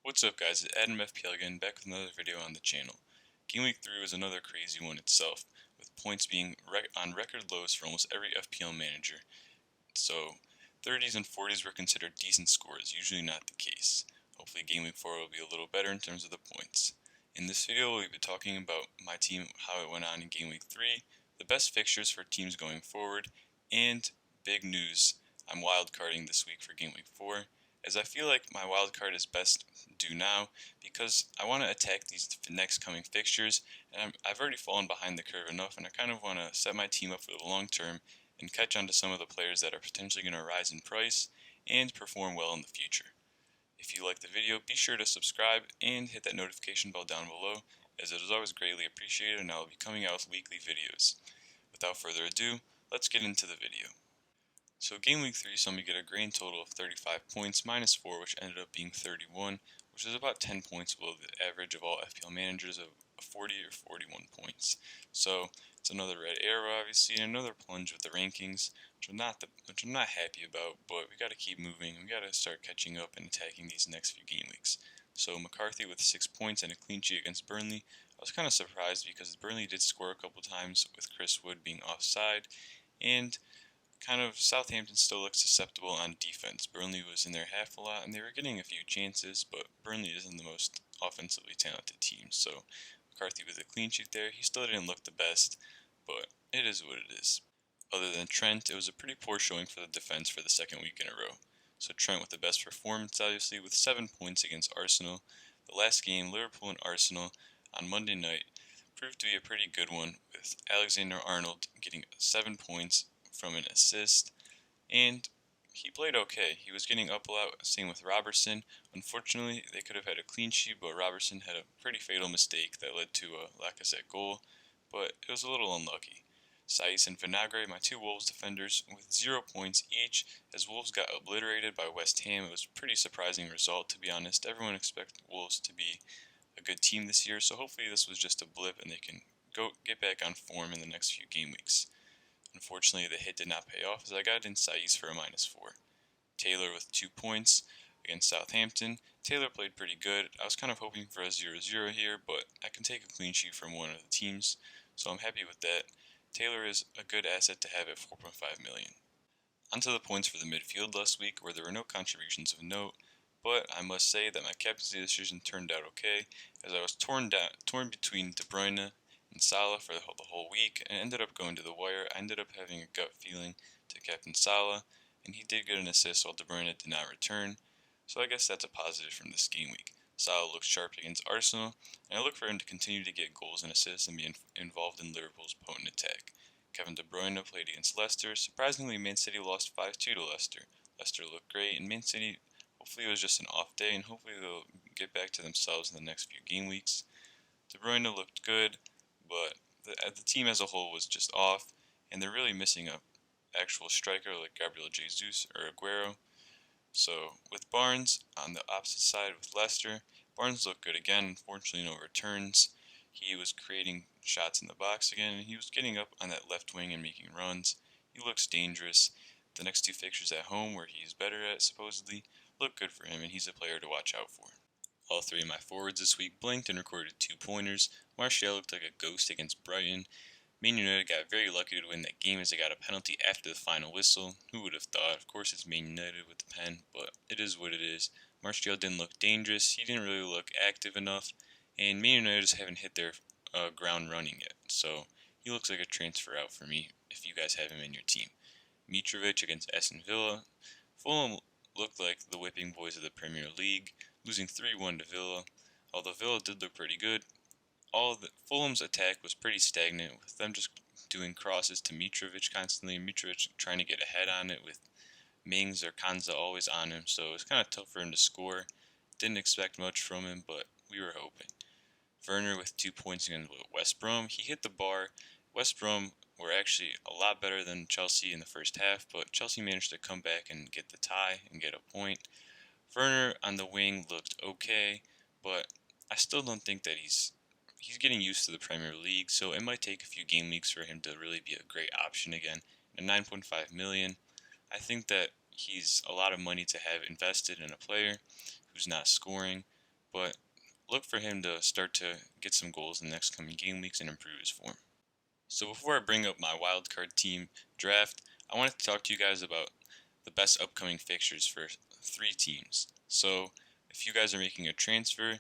What's up guys, it's Adam FPL again, back with another video on the channel. Game Week 3 was another crazy one itself, with points being on record lows for almost every FPL manager. So, 30s and 40s were considered decent scores, usually not the case. Hopefully Game Week 4 will be a little better in terms of the points. In this video we'll be talking about my team, how it went on in Game Week 3, the best fixtures for teams going forward, and big news, I'm wildcarding this week for Game Week 4. As I feel like my wild card is best due now because I want to attack these next coming fixtures, and I've already fallen behind the curve enough, and I kind of want to set my team up for the long term and catch on to some of the players that are potentially going to rise in price and perform well in the future. If you like the video, be sure to subscribe and hit that notification bell down below, as it is always greatly appreciated, and I will be coming out with weekly videos. Without further ado, let's get into the video. So Game Week 3 saw me get a grand total of 35 points, minus 4, which ended up being 31, which is about 10 points below the average of all FPL managers of 40 or 41 points. So it's another red arrow, obviously, and another plunge with the rankings, which I'm not happy about, but we got to keep moving. We got to start catching up and attacking these next few game weeks. So McCarthy with 6 points and a clean sheet against Burnley. I was kind of surprised because Burnley did score a couple times with Chris Wood being offside, and kind of Southampton still looks susceptible on defense. Burnley was in their half a lot, and they were getting a few chances, but Burnley isn't the most offensively talented team. So McCarthy with a clean sheet there. He still didn't look the best, but it is what it is. Other than Trent, it was a pretty poor showing for the defense for the second week in a row. So Trent with the best performance, obviously, with 7 points against Arsenal. The last game, Liverpool and Arsenal, on Monday night, proved to be a pretty good one, with Alexander-Arnold getting 7 points from an assist, and he played okay. He was getting up a lot, same with Robertson. Unfortunately, they could have had a clean sheet, but Robertson had a pretty fatal mistake that led to a Lacazette goal, but it was a little unlucky. Saiss and Vinagre, my two Wolves defenders, with 0 points each, as Wolves got obliterated by West Ham. It was a pretty surprising result, to be honest. Everyone expected Wolves to be a good team this year, so hopefully this was just a blip and they can get back on form in the next few game weeks. Unfortunately, the hit did not pay off as I got in Saiss for a minus 4. Taylor with 2 points against Southampton. Taylor played pretty good. I was kind of hoping for a 0-0 here, but I can take a clean sheet from one of the teams, so I'm happy with that. Taylor is a good asset to have at 4.5 million. Onto the points for the midfield last week, where there were no contributions of note, but I must say that my captaincy decision turned out okay, as I was torn between De Bruyne and Salah for the whole week, and ended up going to the wire. I ended up having a gut feeling to captain Salah, and he did get an assist while De Bruyne did not return, so I guess that's a positive from this game week. Salah looked sharp against Arsenal, and I look for him to continue to get goals and assists and be involved in Liverpool's potent attack. Kevin De Bruyne played against Leicester. Surprisingly, Man City lost 5-2 to Leicester. Leicester looked great, and Man City, hopefully it was just an off day, and hopefully they'll get back to themselves in the next few game weeks. De Bruyne looked good, but the team as a whole was just off, and they're really missing an actual striker like Gabriel Jesus or Aguero. So with Barnes on the opposite side with Leicester, Barnes looked good again. Unfortunately, no returns. He was creating shots in the box again, and he was getting up on that left wing and making runs. He looks dangerous. The next two fixtures at home, where he's better at supposedly, look good for him, and he's a player to watch out for. All three of my forwards this week blinked and recorded 2 pointers. Martial looked like a ghost against Brighton. Man United got very lucky to win that game as they got a penalty after the final whistle. Who would have thought? Of course it's Man United with the pen, but it is what it is. Martial didn't look dangerous. He didn't really look active enough. And Man United just haven't hit their ground running yet. So he looks like a transfer out for me if you guys have him in your team. Mitrovic against Aston Villa. Fulham looked like the whipping boys of the Premier League, losing 3-1 to Villa. Although Villa did look pretty good, Fulham's attack was pretty stagnant, with them just doing crosses to Mitrovic constantly. Mitrovic trying to get ahead on it with Mings or Kanza always on him, so it was kind of tough for him to score. Didn't expect much from him, but we were hoping. Werner with 2 points against West Brom. He hit the bar. West Brom were actually a lot better than Chelsea in the first half, but Chelsea managed to come back and get the tie and get a point. Werner on the wing looked okay, but I still don't think that he's getting used to the Premier League, so it might take a few game weeks for him to really be a great option again. At 9.5 million, I think that he's a lot of money to have invested in a player who's not scoring, but look for him to start to get some goals in the next coming game weeks and improve his form. So before I bring up my wildcard team draft, I wanted to talk to you guys about the best upcoming fixtures for 3 teams. So if you guys are making a transfer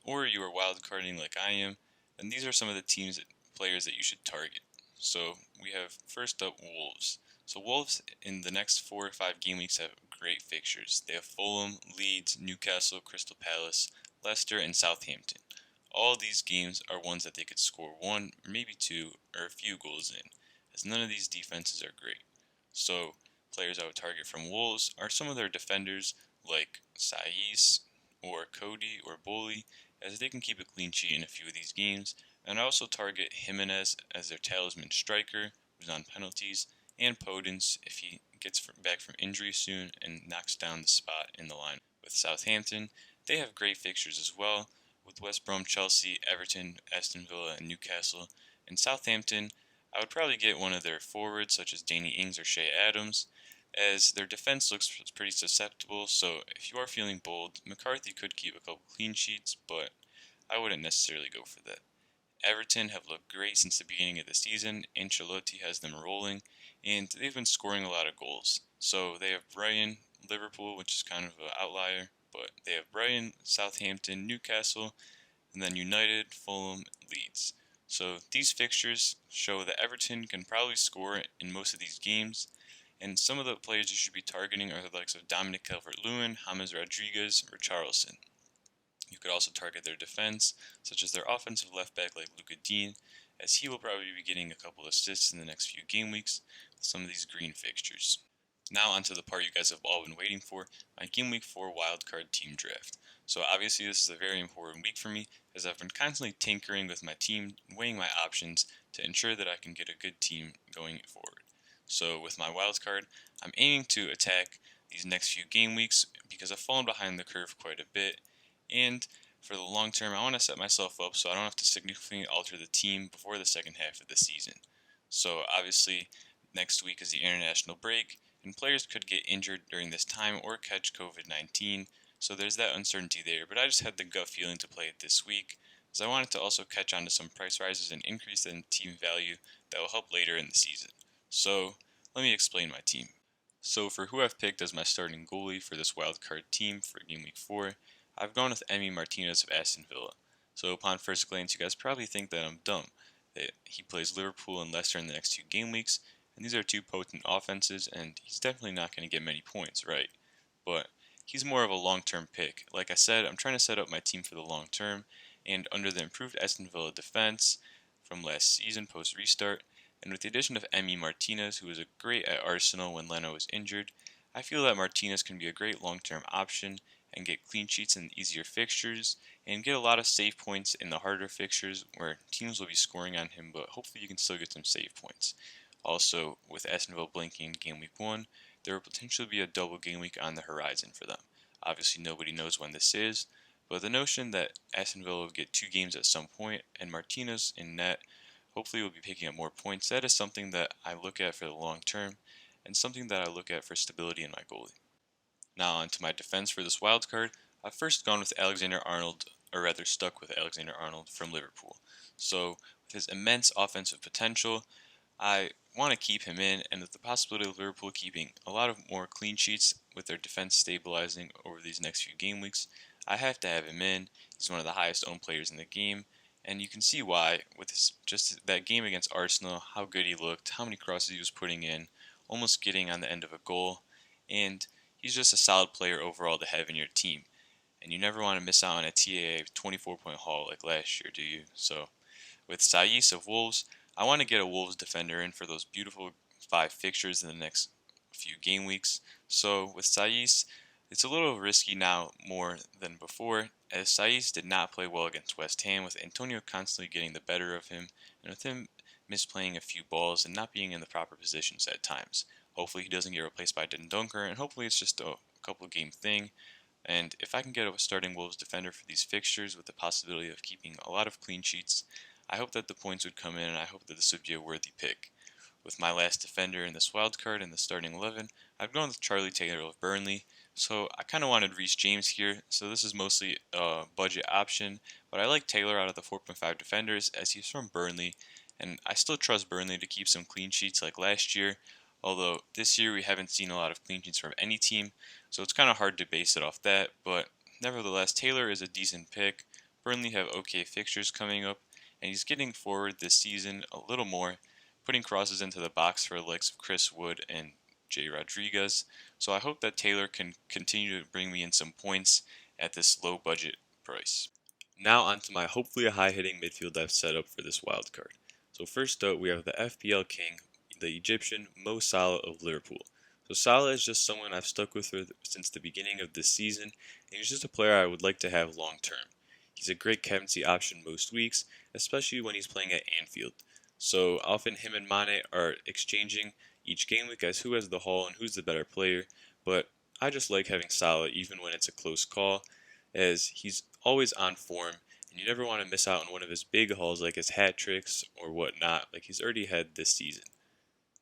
or you are wildcarding like I am, then these are some of the players that you should target. So we have first up Wolves. So Wolves in the next 4 or 5 game weeks have great fixtures. They have Fulham, Leeds, Newcastle, Crystal Palace, Leicester, and Southampton. All of these games are ones that they could score 1, maybe 2, or a few goals in, as none of these defenses are great. So players I would target from Wolves are some of their defenders like Saiz or Cody or Bully, as they can keep a clean sheet in a few of these games. And I also target Jimenez as their talisman striker, who's on penalties, and Podence if he gets back from injury soon and knocks down the spot in the line. With Southampton, they have great fixtures as well, with West Brom, Chelsea, Everton, Aston Villa, and Newcastle. And Southampton, I would probably get one of their forwards, such as Danny Ings or Shea Adams, as their defense looks pretty susceptible. So if you are feeling bold, McCarthy could keep a couple clean sheets, but I wouldn't necessarily go for that. Everton have looked great since the beginning of the season. Ancelotti has them rolling, and they've been scoring a lot of goals. So they have Brighton, Liverpool, which is kind of an outlier, but they have Brighton, Southampton, Newcastle, and then United, Fulham, Leeds. So these fixtures show that Everton can probably score in most of these games, and some of the players you should be targeting are the likes of Dominic Calvert-Lewin, James Rodriguez, or Richarlison. You could also target their defense, such as their offensive left back like Luka Dean, as he will probably be getting a couple assists in the next few game weeks with some of these green fixtures. Now onto the part you guys have all been waiting for, my Game Week 4 wildcard team draft. So obviously this is a very important week for me, as I've been constantly tinkering with my team, weighing my options to ensure that I can get a good team going forward. So with my wildcard, I'm aiming to attack these next few game weeks because I've fallen behind the curve quite a bit, and for the long term, I want to set myself up so I don't have to significantly alter the team before the second half of the season. So obviously, next week is the international break, and players could get injured during this time or catch COVID-19, so there's that uncertainty there. But I just had the gut feeling to play it this week, as I wanted to also catch on to some price rises and increase in team value that will help later in the season. So let me explain my team. So for who I've picked as my starting goalie for this wildcard team for Game Week 4, I've gone with Emi Martinez of Aston Villa. So upon first glance, you guys probably think that I'm dumb, that he plays Liverpool and Leicester in the next 2 game weeks, and these are 2 potent offenses, and he's definitely not going to get many points, right? But he's more of a long-term pick. Like I said, I'm trying to set up my team for the long term, and under the improved Aston Villa defense from last season post-restart, and with the addition of Emi Martinez, who was great at Arsenal when Leno was injured, I feel that Martinez can be a great long-term option and get clean sheets in easier fixtures, and get a lot of save points in the harder fixtures where teams will be scoring on him, but hopefully you can still get some save points. Also, with Aston Villa blinking in Game Week 1, there will potentially be a double game week on the horizon for them. Obviously, nobody knows when this is, but the notion that Aston Villa will get 2 games at some point, and Martinez in net hopefully will be picking up more points, that is something that I look at for the long term, and something that I look at for stability in my goalie. Now onto my defense for this wild card. I've first gone with Alexander Arnold, or rather stuck with Alexander Arnold from Liverpool. So with his immense offensive potential, I want to keep him in, and with the possibility of Liverpool keeping a lot of more clean sheets with their defense stabilizing over these next few game weeks, I have to have him in. He's one of the highest owned players in the game, and you can see why with just that game against Arsenal, how good he looked, how many crosses he was putting in, almost getting on the end of a goal, and he's just a solid player overall to have in your team. And you never want to miss out on a TAA 24-point haul like last year, do you? So, with Saiz of Wolves, I want to get a Wolves defender in for those beautiful 5 fixtures in the next few game weeks. So, with Saiz, it's a little risky now more than before, as Saiz did not play well against West Ham, with Antonio constantly getting the better of him, and with him misplaying a few balls and not being in the proper positions at times. Hopefully he doesn't get replaced by Dendonker, and hopefully it's just a couple game thing. And if I can get a starting Wolves defender for these fixtures with the possibility of keeping a lot of clean sheets, I hope that the points would come in, and I hope that this would be a worthy pick. With my last defender in this wild card in the starting 11, I've gone with Charlie Taylor of Burnley, So I kind of wanted Reece James here, so this is mostly a budget option, but I like Taylor out of the 4.5 defenders as he's from Burnley, and I still trust Burnley to keep some clean sheets like last year, although this year we haven't seen a lot of clean sheets from any team, so it's kind of hard to base it off that, but nevertheless, Taylor is a decent pick. Burnley have okay fixtures coming up, and he's getting forward this season a little more, putting crosses into the box for the likes of Chris Wood and Jay Rodriguez. So I hope that Taylor can continue to bring me in some points at this low budget price. Now onto my hopefully a high hitting midfield I've set up for this wild card. So first up we have the FPL king, the Egyptian Mo Salah of Liverpool. So Salah is just someone I've stuck with since the beginning of this season, and he's just a player I would like to have long term. He's a great captaincy option most weeks, especially when he's playing at Anfield. So often him and Mane are exchanging each game week as who has the haul and who's the better player, but I just like having Salah even when it's a close call, as he's always on form, and you never want to miss out on one of his big hauls like his hat tricks or whatnot, like he's already had this season.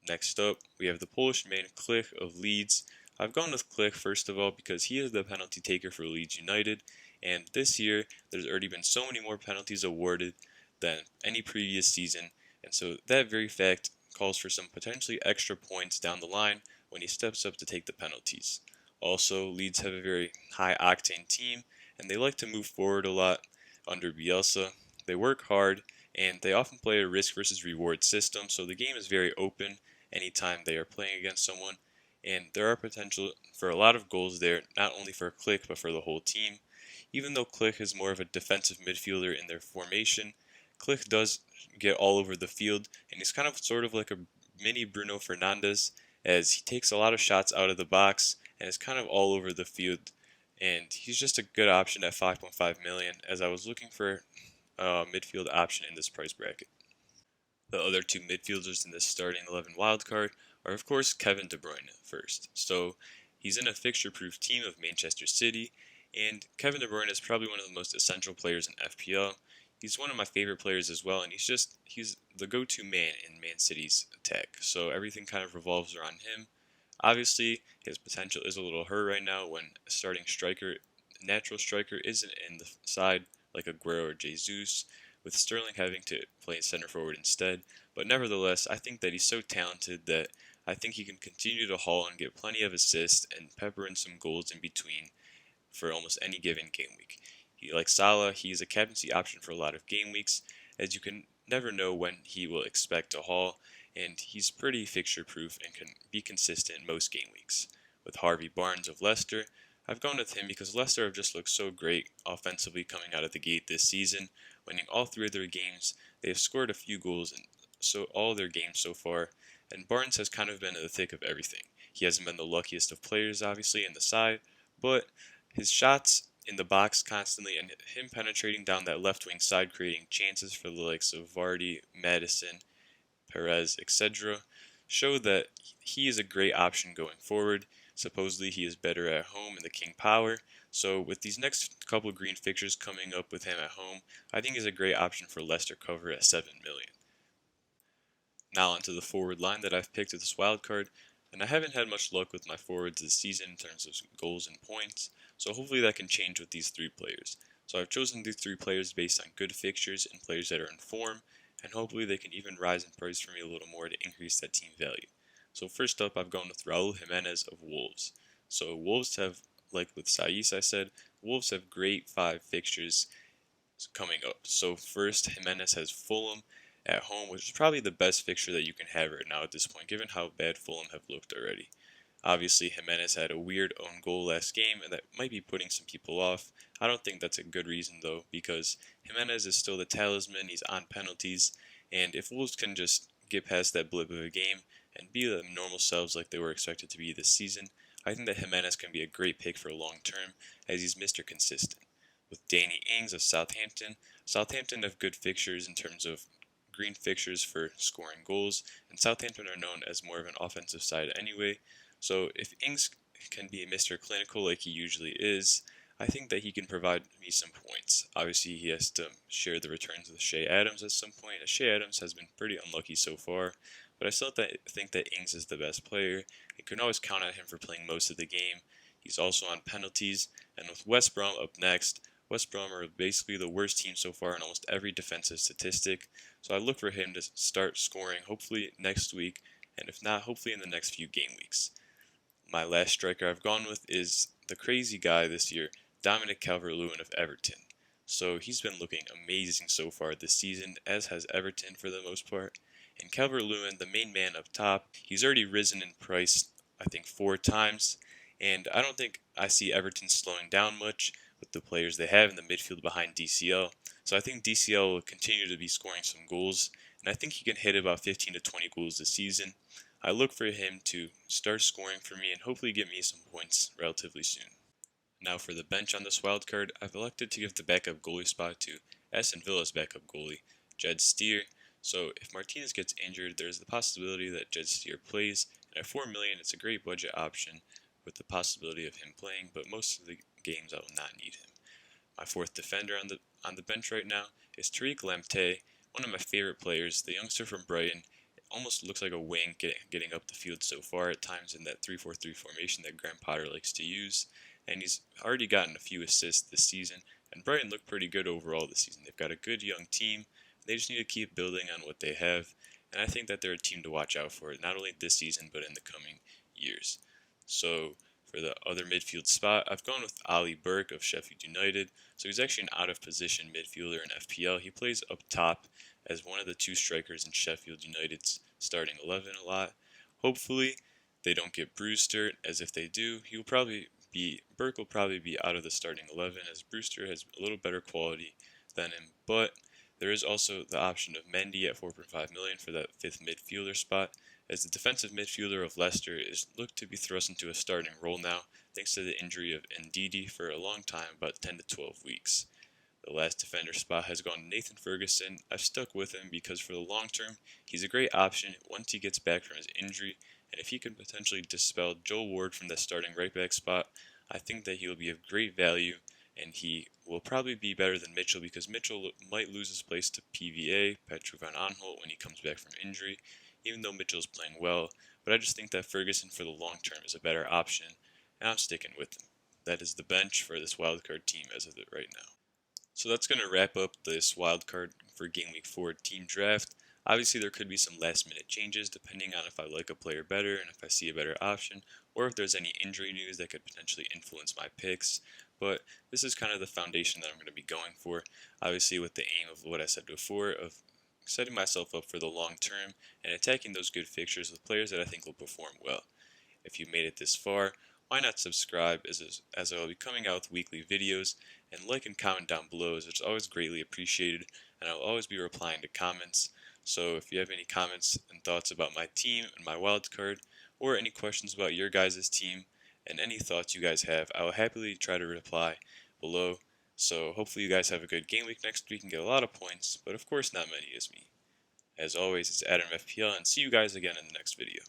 Next up, we have the Polish man Klich of Leeds. I've gone with Klich first of all because he is the penalty taker for Leeds United, and this year there's already been so many more penalties awarded than any previous season, and so that very fact calls for some potentially extra points down the line when he steps up to take the penalties. Also, Leeds have a very high octane team, and they like to move forward a lot under Bielsa. They work hard, and they often play a risk versus reward system, so the game is very open anytime they are playing against someone, and there are potential for a lot of goals there, not only for Klich but for the whole team. Even though Klich is more of a defensive midfielder in their formation, Klich does get all over the field, and he's kind of sort of like a mini Bruno Fernandes, as he takes a lot of shots out of the box and is kind of all over the field. And he's just a good option at 5.5 million, as I was looking for a midfield option in this price bracket. The other two midfielders in this starting 11 wildcard are, of course, Kevin De Bruyne first. So he's in a fixture-proof team of Manchester City, and Kevin De Bruyne is probably one of the most essential players in FPL. He's one of my favorite players as well, and he's the go-to man in Man City's attack. So everything kind of revolves around him. Obviously, his potential is a little hurt right now when a starting striker, natural striker, isn't in the side like Aguero or Jesus, with Sterling having to play center forward instead. But nevertheless, I think that he's so talented that I think he can continue to haul and get plenty of assists and pepper in some goals in between for almost any given game week. Like Salah, he's a captaincy option for a lot of game weeks, as you can never know when he will expect to haul, and he's pretty fixture proof and can be consistent most game weeks. With Harvey Barnes of Leicester, I've gone with him because Leicester have just looked so great offensively coming out of the gate this season, winning all three of their games. They have scored a few goals in all their games so far, and Barnes has kind of been in the thick of everything. He hasn't been the luckiest of players, obviously, in the side, but his shots in the box constantly and him penetrating down that left wing side, creating chances for the likes of Vardy, Madison, Perez, etc., show that he is a great option going forward. Supposedly he is better at home in the King Power, so with these next couple green fixtures coming up with him at home, I think he's a great option for Leicester cover at 7 million. Now onto the forward line that I've picked at this wild card, and I haven't had much luck with my forwards this season in terms of goals and points, so hopefully that can change with these three players. So I've chosen these three players based on good fixtures and players that are in form, and hopefully they can even rise in price for me a little more to increase that team value. So first up, I've gone with Raul Jimenez of Wolves. So Wolves have, like with Saiz I said, Wolves have great 5 fixtures coming up. So first, Jimenez has Fulham at home, which is probably the best fixture that you can have right now at this point, given how bad Fulham have looked already. Obviously, Jimenez had a weird own goal last game, and that might be putting some people off. I don't think that's a good reason, though, because Jimenez is still the talisman, he's on penalties, and if Wolves can just get past that blip of a game and be the normal selves like they were expected to be this season, I think that Jimenez can be a great pick for long term, as he's Mr. Consistent. With Danny Ings of Southampton, Southampton have good fixtures in terms of green fixtures for scoring goals, and Southampton are known as more of an offensive side anyway, so if Ings can be Mr. Clinical like he usually is, I think that he can provide me some points. Obviously, he has to share the returns with Shea Adams at some point, as Shea Adams has been pretty unlucky so far, but I still think that Ings is the best player. You can always count on him for playing most of the game. He's also on penalties, and with West Brom up next, West Brom are basically the worst team so far in almost every defensive statistic, so I look for him to start scoring hopefully next week, and if not, hopefully in the next few game weeks. My last striker I've gone with is the crazy guy this year, Dominic Calvert-Lewin of Everton. So he's been looking amazing so far this season, as has Everton for the most part. And Calvert-Lewin, the main man up top, he's already risen in price, I think 4 times, and I don't think I see Everton slowing down much with the players they have in the midfield behind DCL. So I think DCL will continue to be scoring some goals, and I think he can hit about 15 to 20 goals this season. I look for him to start scoring for me and hopefully get me some points relatively soon. Now for the bench on this wildcard, I've elected to give the backup goalie spot to Aston Villa's backup goalie, Jed Steer. So if Martinez gets injured, there's the possibility that Jed Steer plays, and at $4 million, it's a great budget option with the possibility of him playing, but most of the games I will not need him. My fourth defender on the bench right now is Tariq Lamptey, one of my favorite players, the youngster from Brighton. It almost looks like a wing getting up the field so far at times in that 3-4-3 formation that Graham Potter likes to use, and he's already gotten a few assists this season, and Brighton look pretty good overall this season. They've got a good young team. They just need to keep building on what they have, and I think that they're a team to watch out for, not only this season, but in the coming years. So for the other midfield spot, I've gone with Ali Burke of Sheffield United. So he's actually an out-of-position midfielder in FPL. He plays up top as one of the 2 strikers in Sheffield United's starting 11 a lot. Hopefully, they don't get Brewster, as if they do, Burke will probably be out of the starting 11, as Brewster has a little better quality than him. But there is also the option of Mendy at 4.5 million for that 5th midfielder spot, as the defensive midfielder of Leicester is looked to be thrust into a starting role now, thanks to the injury of Ndidi for a long time, about 10 to 12 weeks. The last defender spot has gone to Nathan Ferguson. I've stuck with him because for the long term, he's a great option once he gets back from his injury, and if he can potentially dispel Joel Ward from that starting right back spot, I think that he will be of great value, and he will probably be better than Mitchell because Mitchell might lose his place to PVA, Petru van Aanholt, when he comes back from injury, even though Mitchell is playing well. But I just think that Ferguson for the long term is a better option, and I'm sticking with him. That is the bench for this wildcard team as of it right now. So that's going to wrap up this wildcard for Game Week 4 team draft. Obviously, there could be some last-minute changes depending on if I like a player better and if I see a better option, or if there's any injury news that could potentially influence my picks. But this is kind of the foundation that I'm going to be going for, obviously with the aim of what I said before, of setting myself up for the long term and attacking those good fixtures with players that I think will perform well. If you made it this far, why not subscribe, as I will be coming out with weekly videos, and like and comment down below, as it's always greatly appreciated, and I'll always be replying to comments. So if you have any comments and thoughts about my team and my wildcard, or any questions about your guys' team, and any thoughts you guys have, I will happily try to reply below. So hopefully you guys have a good game week next week and get a lot of points, but of course not many as me. As always, it's Adam FPL, and see you guys again in the next video.